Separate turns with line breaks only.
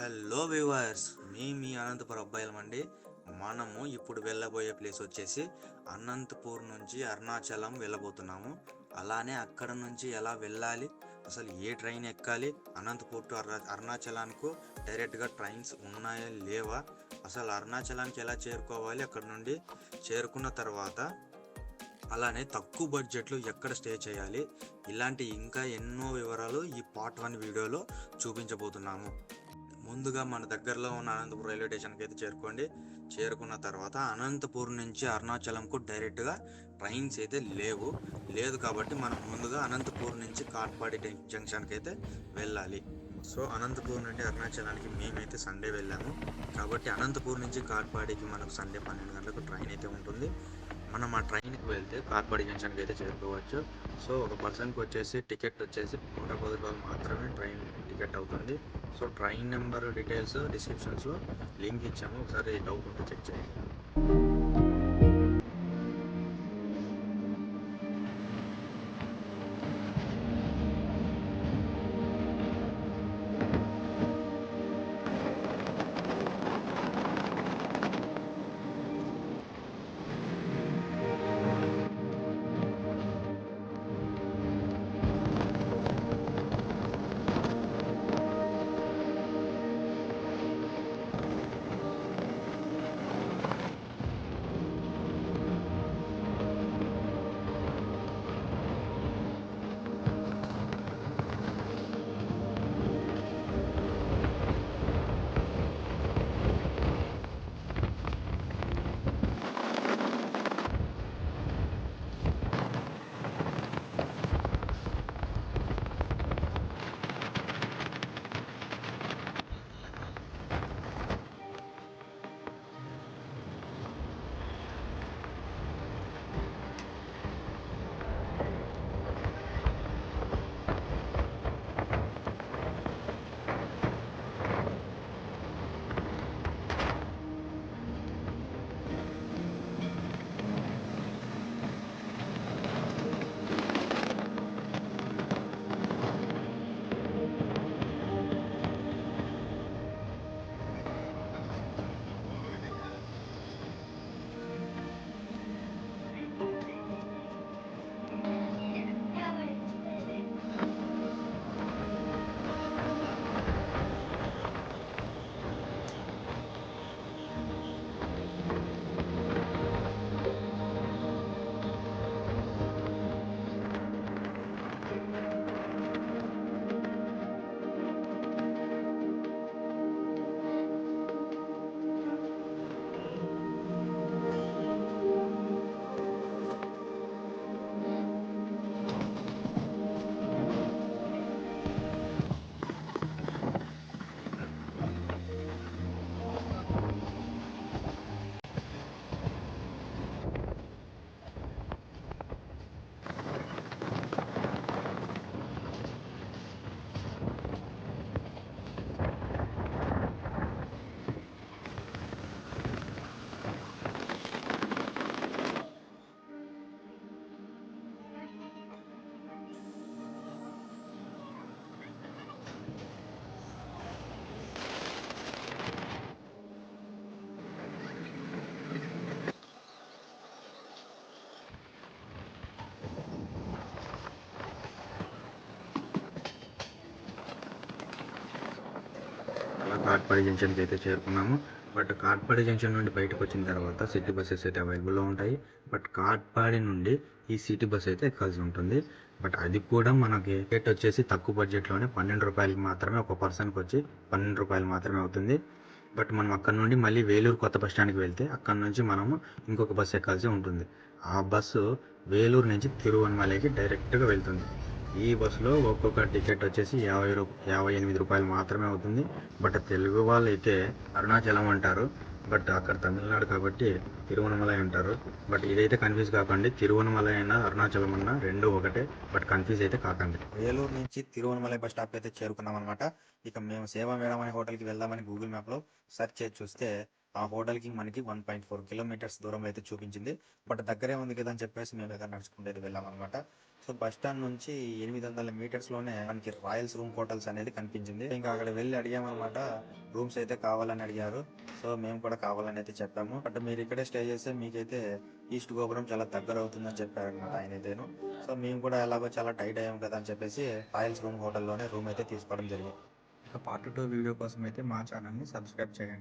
Hello viewers, మీ అనంతపురం అబ్బాయిలమండి. మనము ఇప్పుడు వెళ్ళబోయే ప్లేస్ వచ్చేసి అనంతపూర్ నుంచి అరుణాచలం వెళ్ళబోతున్నాము. అలానే అక్కడ నుంచి ఎలా వెళ్ళాలి, అసలు ఏ ట్రైన్ ఎక్కాలి, అనంతపూర్ టు అరుణాచలానికి డైరెక్ట్గా ట్రైన్స్ ఉన్నాయా లేవా, అసలు అరుణాచలానికి ఎలా చేరుకోవాలి, అక్కడ నుండి చేరుకున్న తర్వాత అలానే తక్కువ బడ్జెట్లో ఎక్కడ స్టే చేయాలి, ఇలాంటి ఇంకా ఎన్నో వివరాలు ఈ పార్ట్ 1 వీడియోలో చూపించబోతున్నాము. ముందుగా మన దగ్గరలో ఉన్న అనంతపూర్ రైల్వే స్టేషన్కి అయితే చేరుకోండి. చేరుకున్న తర్వాత అనంతపూర్ నుంచి అరుణాచలంకు డైరెక్ట్గా ట్రైన్స్ అయితే లేదు కాబట్టి మనం ముందుగా అనంతపూర్ నుంచి కాట్పాడి జంక్షన్కి అయితే వెళ్ళాలి. సో అనంతపూర్ నుండి అరుణాచలానికి మేమైతే సండే వెళ్ళాము కాబట్టి అనంతపూర్ నుంచి కాట్పాడికి మనకు సండే 12 గంటలకు ట్రైన్ అయితే ఉంటుంది. మనం ఆ ట్రైన్కి వెళ్తే కాట్పాడి జంక్షన్కి అయితే చేరుకోవచ్చు. సో ఒక పర్సన్కి వచ్చేసి టికెట్ వచ్చేసి 110 రూపాయలు మాత్రమే ట్రైన్ టికెట్ అవుతుంది. సో ట్రైన్ నెంబర్ డీటెయిల్స్ డిస్క్రిప్షన్స్లో లింక్ ఇచ్చాము, ఒకసారి డౌట్ ఉంటే చెక్ చేయండి. కాట్పాడి జంక్షన్కి అయితే చేరుకున్నాము. బట్ కాట్పాడి జంక్షన్ నుండి బయటకు వచ్చిన తర్వాత సిటీ బస్సెస్ అయితే అవైలబుల్లో ఉంటాయి. బట్ కాట్పాడి నుండి ఈ సిటీ బస్ అయితే ఎక్కాల్సి ఉంటుంది. బట్ అది కూడా మనకి టికెట్ వచ్చేసి తక్కువ బడ్జెట్లోనే 12 రూపాయలకి మాత్రమే, ఒక పర్సన్కి వచ్చి 12 రూపాయలు మాత్రమే అవుతుంది. బట్ మనం అక్కడ నుండి మళ్ళీ వేలూరు కొత్త బస్ స్టాండ్కి వెళ్తే అక్కడ నుంచి మనము ఇంకొక బస్సు ఎక్కాల్సి ఉంటుంది. ఆ బస్సు వేలూరు నుంచి తిరువణమలైకి డైరెక్ట్గా వెళ్తుంది. ఈ బస్సులో ఒక్కొక్క టికెట్ వచ్చేసి 58 రూపాయలు మాత్రమే అవుతుంది. బట్ తెలుగు వాళ్ళు అయితే అరుణాచలం అంటారు, బట్ అక్కడ తమిళనాడు కాబట్టి తిరువణమలై అంటారు. బట్ ఇదైతే కన్ఫ్యూజ్ కాకండి, తిరువణమలై అయినా అరుణాచలం అన్నా రెండు ఒకటే, బట్ కన్ఫ్యూజ్ అయితే కాకండి. వేలూరు నుంచి తిరువణమలై బస్ స్టాప్ అయితే చేరుకున్నాం అనమాట. ఇక మేము సేవా మేడం అనే హోటల్కి వెళ్దామని గూగుల్ మ్యాప్లో సెర్చ్ చేసి చూస్తే ఆ హోటల్కి మనకి 1.4 కిలోమీటర్స్ దూరం అయితే చూపించింది. బట్ దగ్గరే ఉంది కదా అని చెప్పేసి మేము ఏదో నడుచుకుంటూ వెళ్ళామన్నమాట. సో బస్ స్టాండ్ నుంచి 800 మీటర్స్లోనే మనకి రాయల్స్ రూమ్ హోటల్స్ అనేది కనిపించింది. ఇంకా అక్కడ వెళ్ళి అడిగామన్నమాట. రూమ్స్ అయితే కావాలని అడిగారు. సో మేము కూడా కావాలని అయితే చెప్పాము. బట్ మీరు ఇక్కడే స్టే చేస్తే మీకైతే ఈస్ట్ గోపురం చాలా దగ్గర అవుతుందని చెప్పారనమాట ఆయన అయితేను. సో మేము కూడా ఎలాగో చాలా టైట్ అయ్యాం కదా అని చెప్పేసి రాయల్స్ రూమ్ హోటల్లోనే రూమ్ అయితే తీసుకోవడం జరిగింది. ఇక పార్ట్ 2 వీడియో కోసం అయితే మా ఛానల్ని సబ్స్క్రైబ్ చేయండి.